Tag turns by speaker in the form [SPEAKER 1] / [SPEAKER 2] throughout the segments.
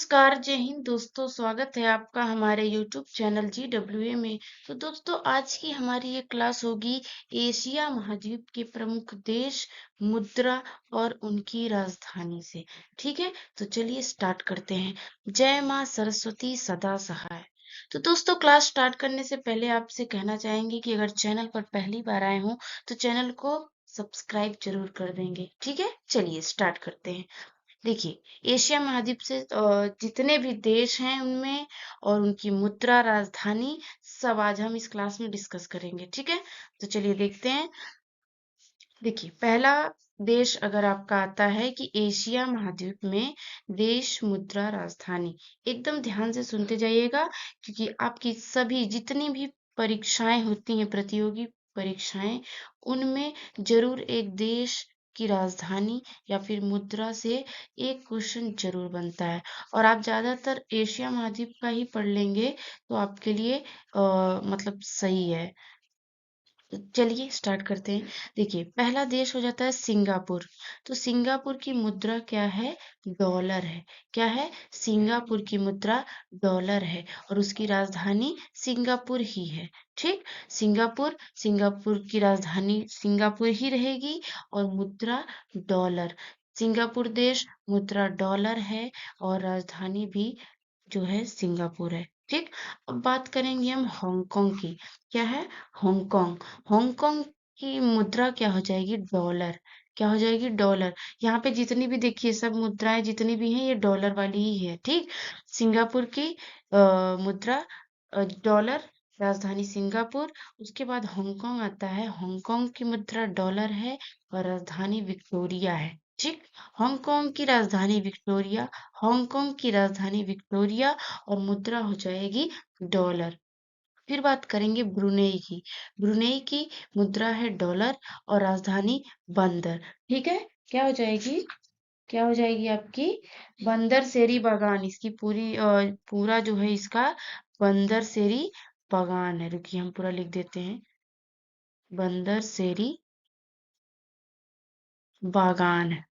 [SPEAKER 1] नमस्कार, जय हिंद दोस्तों। स्वागत है आपका हमारे यूट्यूब चैनल GWA में। तो दोस्तों, आज की हमारी ये क्लास होगी एशिया महाद्वीप के प्रमुख देश, मुद्रा और उनकी राजधानी से। ठीक है, तो चलिए स्टार्ट करते हैं। जय माँ सरस्वती सदा सहाय। तो दोस्तों, क्लास स्टार्ट करने से पहले आपसे कहना चाहेंगे कि अगर चैनल पर पहली बार आए हों तो चैनल को सब्सक्राइब जरूर कर देंगे। ठीक है, चलिए स्टार्ट करते हैं। देखिए, एशिया महाद्वीप से जितने भी देश हैं उनमें और उनकी मुद्रा, राजधानी, सब आज हम इस क्लास में डिस्कस करेंगे। ठीक है, तो चलिए देखते हैं। देखिए, पहला देश अगर आपका आता है कि एशिया महाद्वीप में देश, मुद्रा, राजधानी, एकदम ध्यान से सुनते जाइएगा, क्योंकि आपकी सभी जितनी भी परीक्षाएं होती हैं, प्रतियोगी परीक्षाएं, उनमें जरूर एक देश की राजधानी या फिर मुद्रा से एक क्वेश्चन जरूर बनता है। और आप ज्यादातर एशिया महाद्वीप का ही पढ़ लेंगे तो आपके लिए मतलब सही है। तो चलिए स्टार्ट करते हैं। देखिए, पहला देश हो जाता है सिंगापुर। तो सिंगापुर की मुद्रा क्या है? डॉलर है। क्या है? सिंगापुर की मुद्रा डॉलर है और उसकी राजधानी सिंगापुर ही है। ठीक, सिंगापुर, सिंगापुर की राजधानी सिंगापुर ही रहेगी और मुद्रा डॉलर। सिंगापुर देश, मुद्रा डॉलर है और राजधानी भी जो है सिंगापुर है। ठीक, अब बात करेंगे हम हांगकांग की। क्या है? हांगकांग। हांगकांग की मुद्रा क्या हो जाएगी? डॉलर। क्या हो जाएगी? डॉलर। यहाँ पे जितनी भी देखिए सब मुद्राएं जितनी भी हैं ये डॉलर वाली ही है। ठीक, सिंगापुर की मुद्रा डॉलर, राजधानी सिंगापुर। उसके बाद हांगकांग आता है। हांगकांग की मुद्रा डॉलर है और राजधानी विक्टोरिया है। ठीक, हांगकांग की राजधानी विक्टोरिया, हांगकांग की राजधानी विक्टोरिया और मुद्रा हो जाएगी डॉलर। फिर बात करेंगे ब्रुनेई की। ब्रुनेई की मुद्रा है डॉलर और राजधानी बंदर। ठीक है, क्या हो जाएगी? क्या हो जाएगी आपकी? बंदर सेरी बागान। इसकी पूरा जो है इसका बंदर सेरी बागान है। रुकिए हम पूरा लिख देते हैं, बंदर सेरी बागान है।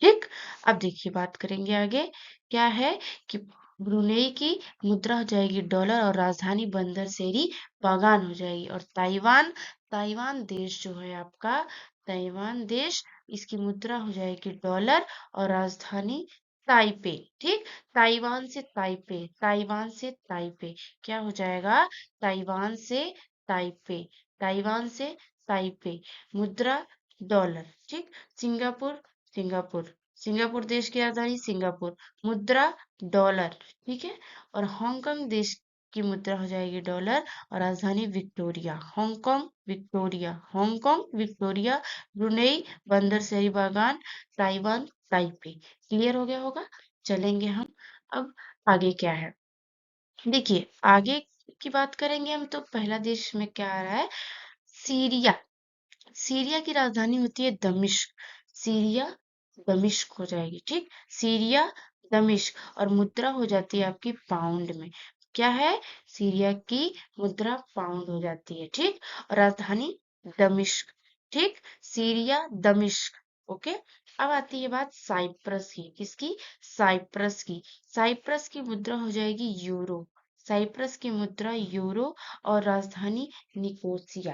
[SPEAKER 1] ठीक, अब देखिए बात करेंगे आगे। क्या है कि ब्रुनेई की मुद्रा हो जाएगी डॉलर और राजधानी बंदर सेरी बागान हो जाएगी। और ताइवान, ताइवान देश जो है आपका, ताइवान देश, इसकी मुद्रा हो जाएगी डॉलर और राजधानी ताइपे। ठीक, ताइवान से ताइपे, ताइवान से ताइपे, क्या हो जाएगा? ताइवान से ताइपे, ताइवान से ताइपे, मुद्रा डॉलर। ठीक, सिंगापुर, सिंगापुर, सिंगापुर देश की राजधानी सिंगापुर, मुद्रा डॉलर। ठीक है, और हांगकांग देश की मुद्रा हो जाएगी डॉलर और राजधानी Victoria. Hong Kong, Victoria, Hong Kong, Victoria, Brunei, बंदर सेरी बागान, ताइवान, ताइपे। क्लियर हो गया होगा। चलेंगे हम अब आगे। क्या है? देखिए, आगे की बात करेंगे हम तो पहला देश में क्या आ रहा है? सीरिया। सीरिया की राजधानी होती है दमिश्क। सीरिया, दमिश्क हो जाएगी। ठीक, सीरिया, दमिश्क और मुद्रा हो जाती है आपकी पाउंड में। क्या है? सीरिया की मुद्रा पाउंड हो जाती है। ठीक, और राजधानी दमिश्क। ठीक, सीरिया, दमिश्क। ओके, अब आती है बात साइप्रस की। किसकी? साइप्रस की। साइप्रस की मुद्रा हो जाएगी यूरो। साइप्रस की मुद्रा यूरो और राजधानी निकोसिया।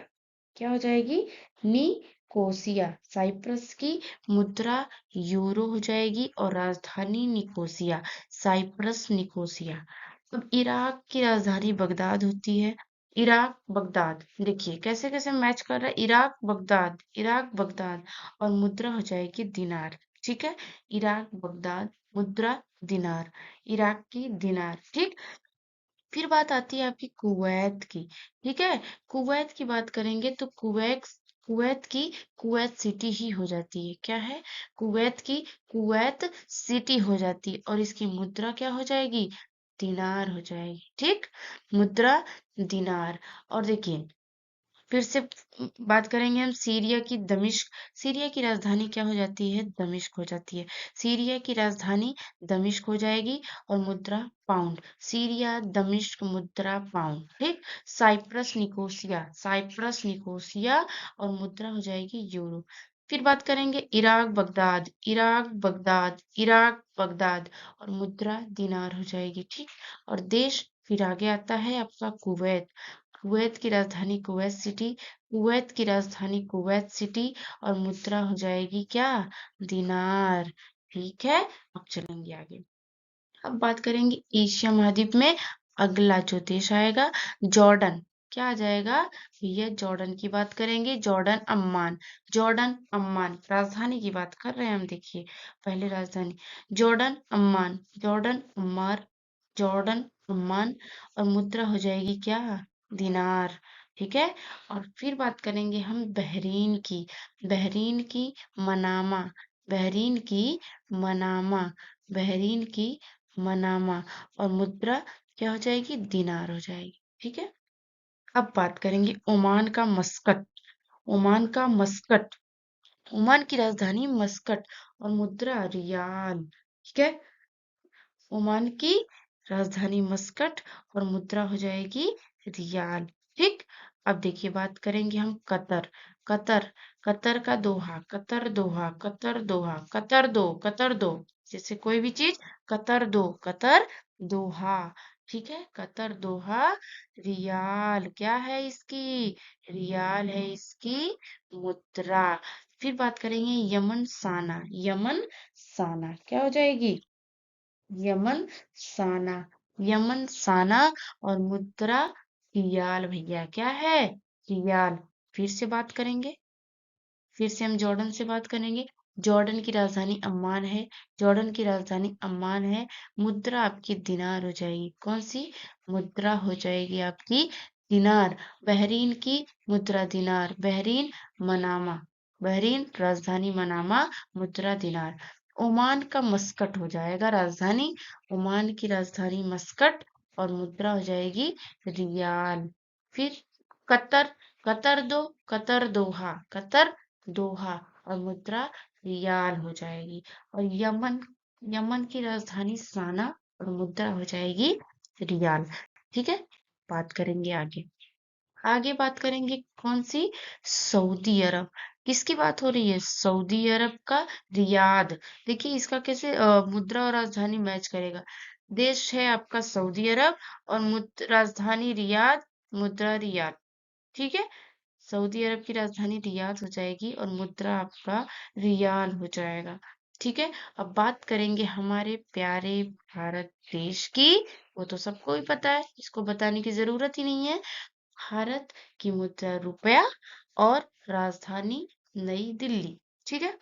[SPEAKER 1] क्या हो जाएगी? निकोसिया। साइप्रस की मुद्रा यूरो हो जाएगी और राजधानी निकोसिया। Cyprus, Nicosia. अब इराक की राजधानी बगदाद होती है। Iraq, Baghdad. देखिए कैसे कैसे मैच कर रहा है। इराक, बगदाद, इराक, बगदाद और मुद्रा हो जाएगी दिनार। ठीक है, इराक, बगदाद, मुद्रा दिनार, इराक की दिनार। ठीक, फिर बात आती है आपकी कुवैत की। ठीक है, कुवैत की बात करेंगे तो कुवैत, कुवैत की कुवैत सिटी ही हो जाती है। क्या है? कुवैत की कुवैत सिटी हो जाती है और इसकी मुद्रा क्या हो जाएगी? दिनार हो जाएगी। ठीक, मुद्रा दिनार। और देखिए फिर से बात करेंगे हम सीरिया की दमिश्क। सीरिया की राजधानी क्या हो जाती है? दमिश्क हो जाती है। सीरिया की राजधानी दमिश्क हो जाएगी और मुद्रा पाउंड। सीरिया, दमिश्क, मुद्रा पाउंड। ठीक, साइप्रस, निकोसिया, साइप्रस, निकोसिया और मुद्रा हो जाएगी यूरो। फिर बात करेंगे Iraq Baghdad, Iraq Baghdad, Iraq Baghdad, और मुद्रा दिनार हो जाएगी। ठीक, और देश फिर आगे आता है आपका कुवैत, कुवैत की राजधानी कुवैत सिटी, कुवैत की राजधानी कुवैत सिटी, और मुद्रा हो जाएगी क्या, दिनार। ठीक है, अब चलेंगे आगे। अब बात करेंगे एशिया महाद्वीप में अगला जो देश आएगा जॉर्डन। क्या आ जाएगा भैया, जॉर्डन की बात करेंगे, जॉर्डन अम्मान, जॉर्डन अम्मान। राजधानी की बात कर रहे हैं हम, देखिए पहले राजधानी Jordan Amman, Jordan Ammar, Jordan Amman, और मुद्रा हो जाएगी क्या, दिनार। ठीक है, और फिर बात करेंगे हम बहरीन की, बहरीन की मनामा, बहरीन की मनामा, बहरीन की मनामा, और मुद्रा क्या हो जाएगी, दिनार हो जाएगी। ठीक है, अब बात करेंगे ओमान का मस्कट, ओमान का मस्कट, ओमान की राजधानी मस्कट, और मुद्रा रियाल। ठीक है, ओमान की राजधानी मस्कट, और मुद्रा हो जाएगी रियाल। ठीक, अब देखिए बात करेंगे हम कतर, कतर, कतर का दोहा, कतर दोहा, कतर दोहा, कतर दो, कतर दो, जैसे कोई भी चीज, कतर दो, कतर दोहा। ठीक है, कतर दोहा, रियाल क्या है इसकी, रियाल है इसकी मुद्रा। फिर बात करेंगे यमन साना, यमन साना क्या हो जाएगी, यमन साना, यमन साना, और मुद्रा रियाल भैया, क्या है, रियाल। फिर से बात करेंगे, फिर से हम जॉर्डन से बात करेंगे, जॉर्डन की राजधानी अम्मान है, जॉर्डन की राजधानी अम्मान है, मुद्रा आपकी दिनार हो जाएगी, कौन सी मुद्रा हो जाएगी आपकी, दिनार। बहरीन की मुद्रा दिनार, बहरीन मनामा, बहरीन राजधानी मनामा, मुद्रा दिनार। ओमान का मस्कट हो जाएगा राजधानी, ओमान की राजधानी मस्कट, और मुद्रा हो जाएगी रियाल। फिर कतर, कतर दो, कतर दोहा, कतर दोहा, और मुद्रा रियाल हो जाएगी। और यमन, यमन की राजधानी साना, और मुद्रा हो जाएगी रियाल। ठीक है, बात करेंगे आगे, आगे बात करेंगे कौन सी, सऊदी अरब। किसकी बात हो रही है, सऊदी अरब का रियाद। देखिए इसका कैसे मुद्रा और राजधानी मैच करेगा, देश है आपका सऊदी अरब, और राजधानी रियाद, मुद्रा रियाद। ठीक है, सऊदी अरब की राजधानी रियाद हो जाएगी, और मुद्रा आपका रियाल हो जाएगा। ठीक है, अब बात करेंगे हमारे प्यारे भारत देश की, वो तो सबको ही पता है, इसको बताने की जरूरत ही नहीं है। भारत की मुद्रा रुपया, और राजधानी नई दिल्ली। ठीक है,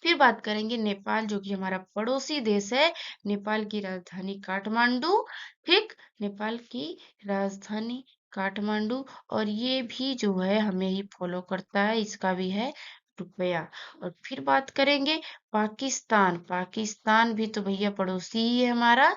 [SPEAKER 1] फिर बात करेंगे नेपाल, जो कि हमारा पड़ोसी देश है, नेपाल की राजधानी काठमांडू। ठीक, नेपाल की राजधानी काठमांडू, और ये भी जो है हमें ही फॉलो करता है, इसका भी है रुपया। और फिर बात करेंगे पाकिस्तान, पाकिस्तान भी तो भैया पड़ोसी ही है हमारा,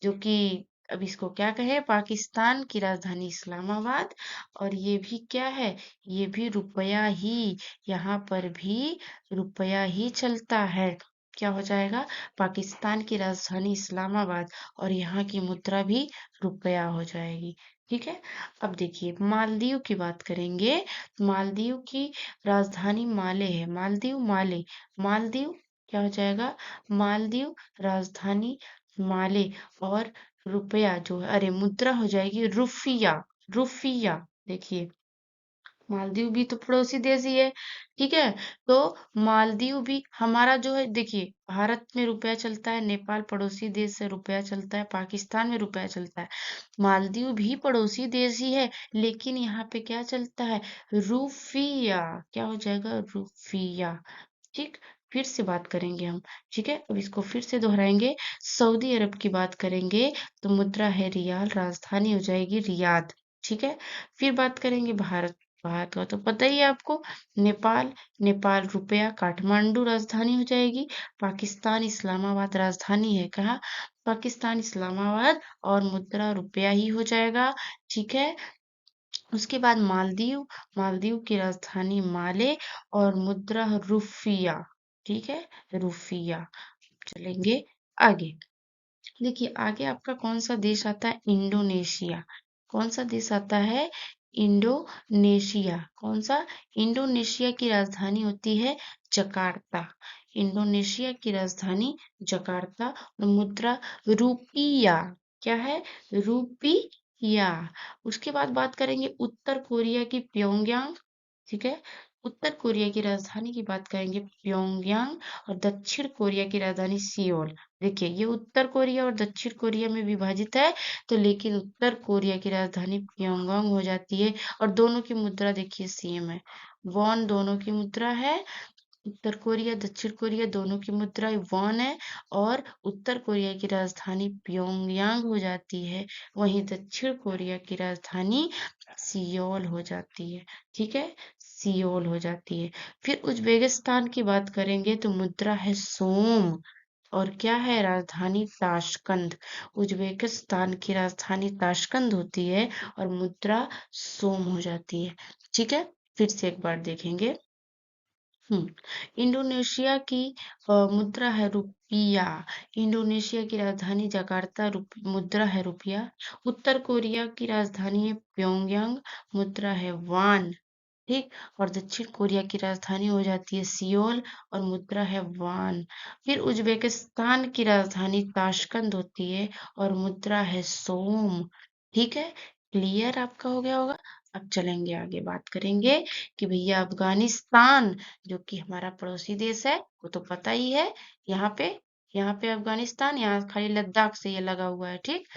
[SPEAKER 1] जो कि अब इसको क्या कहे, पाकिस्तान की राजधानी इस्लामाबाद, और ये भी क्या है, ये भी रुपया ही, यहाँ पर भी रुपया ही चलता है। क्या हो जाएगा, पाकिस्तान की राजधानी इस्लामाबाद, और यहाँ की मुद्रा भी रुपया हो जाएगी। ठीक है, अब देखिए मालदीव की बात करेंगे, मालदीव की राजधानी माले है, मालदीव माले, मालदीव क्या हो जाएगा, मालदीव राजधानी माले, और रुपया जो है, अरे मुद्रा हो जाएगी रुफिया, रुफिया। देखिए मालदीव भी तो पड़ोसी देश ही है। ठीक है, तो मालदीव भी हमारा जो है, देखिए भारत में रुपया चलता है, नेपाल पड़ोसी देश से रुपया चलता है, पाकिस्तान में रुपया चलता है, मालदीव भी पड़ोसी देश ही है, लेकिन यहाँ पे क्या चलता है, रुफिया। क्या हो जाएगा, रुफिया। ठीक, फिर से बात करेंगे हम। ठीक है, अब इसको फिर से दोहराएंगे, सऊदी अरब की बात करेंगे तो मुद्रा है रियाल, राजधानी हो जाएगी रियाद। ठीक है, फिर बात करेंगे भारत, भारत का तो पता ही है आपको, नेपाल, नेपाल रुपया, काठमांडू राजधानी हो जाएगी, पाकिस्तान इस्लामाबाद राजधानी है, कहाँ, पाकिस्तान इस्लामाबाद, और मुद्रा रुपया ही हो जाएगा। ठीक है, उसके बाद मालदीव, मालदीव की राजधानी माले, और मुद्रा रुफिया। ठीक है, रुफिया। चलेंगे आगे, देखिए आगे आपका कौन सा देश आता है, इंडोनेशिया। कौन सा देश आता है, इंडोनेशिया। कौन सा? इंडोनेशिया की राजधानी होती है जकार्ता। इंडोनेशिया की राजधानी जकार्ता। और मुद्रा रुपिया। क्या है? रुपिया। उसके बाद बात करेंगे उत्तर कोरिया की प्योंगयांग। ठीक है। उत्तर कोरिया की राजधानी की बात करेंगे प्योंगयांग। और दक्षिण कोरिया की राजधानी सियोल। देखिए, ये उत्तर कोरिया और दक्षिण कोरिया में विभाजित है, तो लेकिन उत्तर कोरिया की राजधानी प्योंगयांग हो जाती है। और दोनों की मुद्रा देखिए सेम है, वॉन दोनों की मुद्रा है। उत्तर कोरिया दक्षिण कोरिया दोनों की मुद्रा वॉन है। और उत्तर कोरिया की राजधानी प्योंगयांग हो जाती है, वहीं दक्षिण कोरिया की राजधानी सियोल हो जाती है। ठीक है, सियोल हो जाती है। फिर उज्बेकिस्तान की बात करेंगे तो मुद्रा है सोम। और क्या है? राजधानी ताशकंद। उज्बेकिस्तान की राजधानी ताशकंद होती है और मुद्रा सोम हो जाती है। ठीक है, फिर से एक बार देखेंगे। इंडोनेशिया की मुद्रा है रुपिया। इंडोनेशिया की राजधानी जकार्ता, मुद्रा है रुपया। उत्तर कोरिया की राजधानी है प्योंगयांग, मुद्रा है वान। ठीक। और दक्षिण कोरिया की राजधानी हो जाती है सियोल और मुद्रा है वान। फिर उज्बेकिस्तान की राजधानी ताशकंद होती है और मुद्रा है सोम। ठीक है, क्लियर आपका हो गया होगा। अब चलेंगे आगे, बात करेंगे कि भैया अफगानिस्तान, जो कि हमारा पड़ोसी देश है, वो तो पता ही है। यहाँ पे अफगानिस्तान, यहाँ खाली लद्दाख से ये लगा हुआ है। ठीक।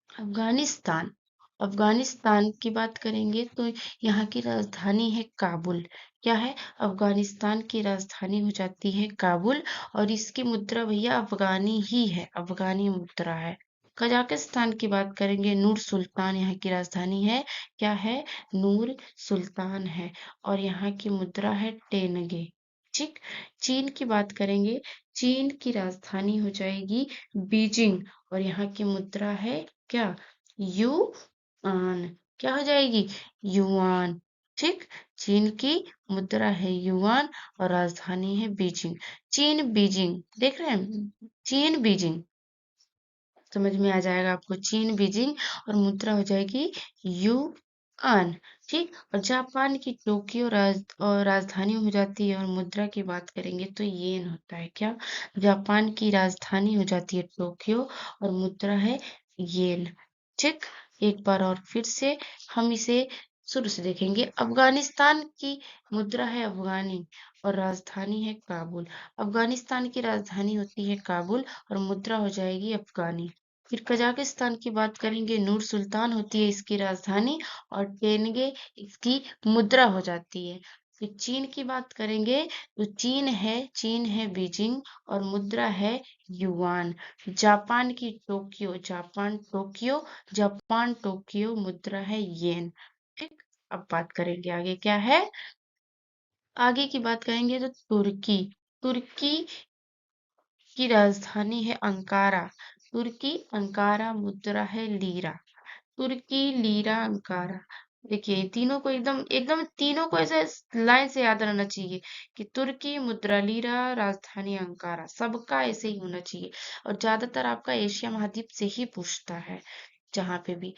[SPEAKER 1] अफगानिस्तान। अफगानिस्तान की बात करेंगे तो यहाँ की राजधानी है काबुल। क्या है? अफगानिस्तान की राजधानी हो जाती है काबुल। और इसकी मुद्रा भैया अफगानी ही है, अफगानी मुद्रा है। कजाकिस्तान की बात करेंगे, नूर सुल्तान यहाँ की राजधानी है। क्या है? नूर सुल्तान है। और यहाँ की मुद्रा है टेनगे। ठीक। चीन की बात करेंगे, चीन की राजधानी हो जाएगी बीजिंग। और यहाँ की मुद्रा है क्या? युआन। क्या हो जाएगी? युआन। ठीक। चीन की मुद्रा है युआन और राजधानी है बीजिंग। चीन बीजिंग, देख रहे हैं? चीन बीजिंग समझ में आ जाएगा आपको। चीन बीजिंग और मुद्रा हो जाएगी युआन। ठीक। और जापान की टोक्यो और राजधानी हो जाती है। और मुद्रा की बात करेंगे तो येन होता है। क्या? जापान की राजधानी हो जाती है टोक्यो और मुद्रा है येन। ठीक। एक बार और फिर से हम इसे शुरू से देखेंगे। अफगानिस्तान की मुद्रा है अफगानी और राजधानी है काबुल। अफगानिस्तान की राजधानी होती है काबुल और मुद्रा हो जाएगी अफगानी। फिर कजाकिस्तान की बात करेंगे, नूर सुल्तान होती है इसकी राजधानी और टेनगे इसकी मुद्रा हो जाती है। फिर चीन की बात करेंगे तो चीन है बीजिंग और मुद्रा है युआन। जापान टोक्यो मुद्रा है येन। ठीक। अब बात करेंगे आगे क्या है। आगे की बात करेंगे तो तुर्की। तुर्की की राजधानी है अंकारा। तुर्की अंकारा, मुद्रा है लीरा। तुर्की लीरा अंकारा। देखिए तीनों को एकदम एकदम तीनों को ऐसे लाइन से याद रहना चाहिए कि तुर्की मुद्रा लीरा राजधानी अंकारा, सबका ऐसे ही होना चाहिए। और ज्यादातर आपका एशिया महाद्वीप से ही पूछता है जहां पे भी।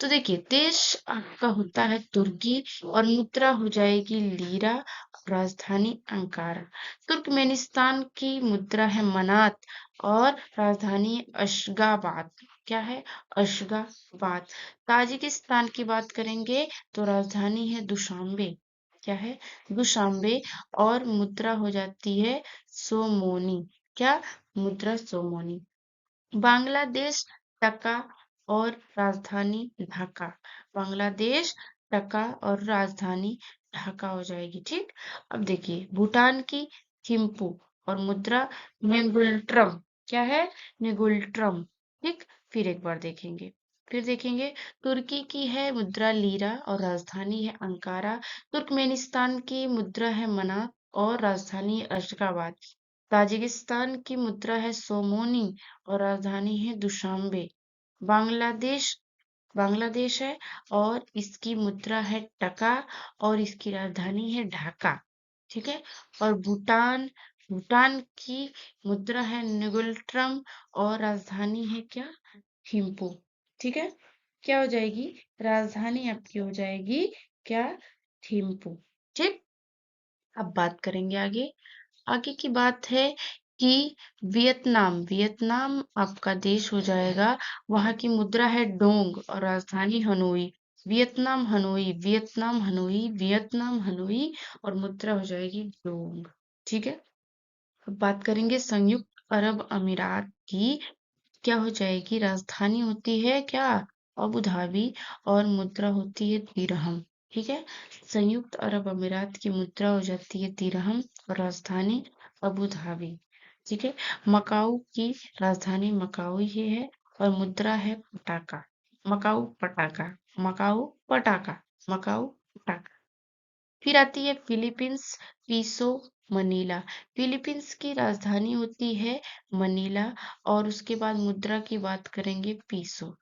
[SPEAKER 1] तो देखिए देश आपका होता है तुर्की और मुद्रा हो जाएगी लीरा, राजधानी अंकारा। तुर्कमेनिस्तान की मुद्रा है मनात और राजधानी अशगाबाद। क्या है? अशगाबाद। ताजिकिस्तान की बात करेंगे तो राजधानी है दुशांबे। क्या है? दुशांबे। और मुद्रा हो जाती है सोमोनी। क्या? मुद्रा सोमोनी। बांग्लादेश टका और राजधानी ढाका। बांग्लादेश टका और राजधानी ढाका हो जाएगी। ठीक। अब देखिए भूटान की थिम्पू और मुद्रा नेगुल्ट्रम। क्या है? नेगुल्ट्रम। ठीक। फिर एक बार देखेंगे, तुर्की की है मुद्रा लीरा और राजधानी है अंकारा। तुर्कमेनिस्तान की मुद्रा है मना और राजधानी अशगाबाद। ताजिकिस्तान की मुद्रा है सोमोनी और राजधानी है दुशांबे। बांग्लादेश बांग्लादेश है और इसकी मुद्रा है टका और इसकी राजधानी है ढाका। ठीक है। और भूटान भूटान की मुद्रा है निगुल्ट्रम और राजधानी है क्या? थिम्पू। ठीक है। क्या हो जाएगी? राजधानी आपकी हो जाएगी क्या? थिम्पू। ठीक। अब बात करेंगे आगे। आगे की बात है कि वियतनाम वियतनाम आपका देश हो जाएगा। वहां की मुद्रा है डोंग और राजधानी Hanoi. Vietnam Hanoi, Vietnam Hanoi, Vietnam Hanoi और मुद्रा हो जाएगी डोंग। ठीक है। अब बात करेंगे संयुक्त अरब अमीरात की। क्या हो जाएगी? राजधानी होती है क्या? अबू धाबी और मुद्रा होती है दिरहम। ठीक है। संयुक्त अरब अमीरात की मुद्रा हो जाती है दिरहम और राजधानी अबू धाबी। ठीक है। मकाऊ की राजधानी मकाऊ ही है और मुद्रा है पटाका। मकाऊ पटाका, मकाऊ पटाका, मकाऊ पटाका। फिर आती है फिलीपींस पीसो मनीला। फिलीपींस की राजधानी होती है मनीला और उसके बाद मुद्रा की बात करेंगे पीसो।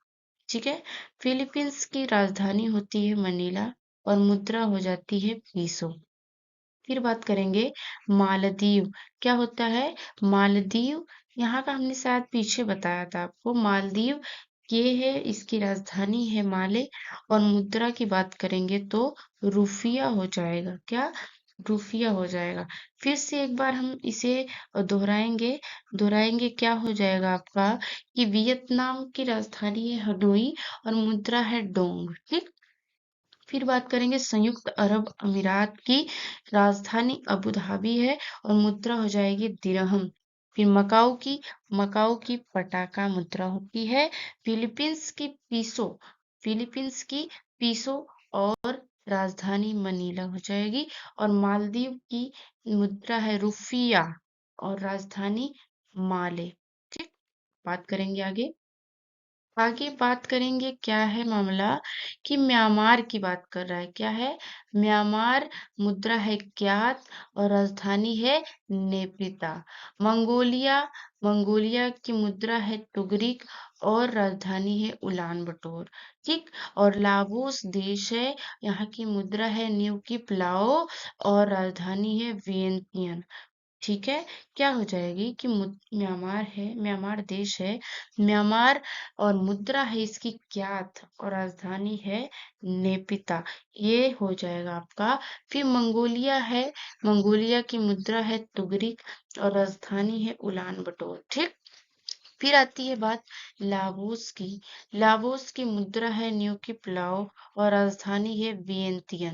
[SPEAKER 1] ठीक है। फिलीपींस की राजधानी होती है मनीला और मुद्रा हो जाती है पीसो। फिर बात करेंगे मालदीव। क्या होता है मालदीव? यहाँ का हमने शायद पीछे बताया था आपको। मालदीव ये है, इसकी राजधानी है माले और मुद्रा की बात करेंगे तो रुफिया हो जाएगा। क्या? रुफिया हो जाएगा। फिर से एक बार हम इसे दोहराएंगे। दोहराएंगे क्या हो जाएगा आपका कि वियतनाम की राजधानी है हनोई और मुद्रा है डोंग। ठीक। फिर बात करेंगे संयुक्त अरब अमीरात की राजधानी अबू धाबी है और मुद्रा हो जाएगी दिरहम। फिर मकाऊ की पटाका मुद्रा होती है। फिलीपींस की पीसो, फिलीपींस की पीसो और राजधानी मनीला हो जाएगी। और मालदीव की मुद्रा है रुफिया और राजधानी माले। ठीक। बात करेंगे आगे। आगे बात करेंगे क्या है मामला कि म्यांमार की बात कर रहा है। क्या है? म्यांमार मुद्रा है क्यात और राजधानी है नेपिता। मंगोलिया मंगोलिया की मुद्रा है टुगरिक और राजधानी है उलान बटोर। ठीक। और लाओस देश है, यहाँ की मुद्रा है न्यू की प्लाओ और राजधानी है वियंतियन। ठीक है। क्या हो जाएगी कि म्यांमार है, म्यांमार देश है, म्यांमार और मुद्रा है इसकी क्यात और राजधानी है नेपिता। ये हो जाएगा आपका। फिर मंगोलिया है, मंगोलिया की मुद्रा है तुगरिक और राजधानी है उलान बटोर। ठीक। फिर आती है बात लाओस की। लाओस की मुद्रा है न्यू की प्लाओ और राजधानी है वियंतियन।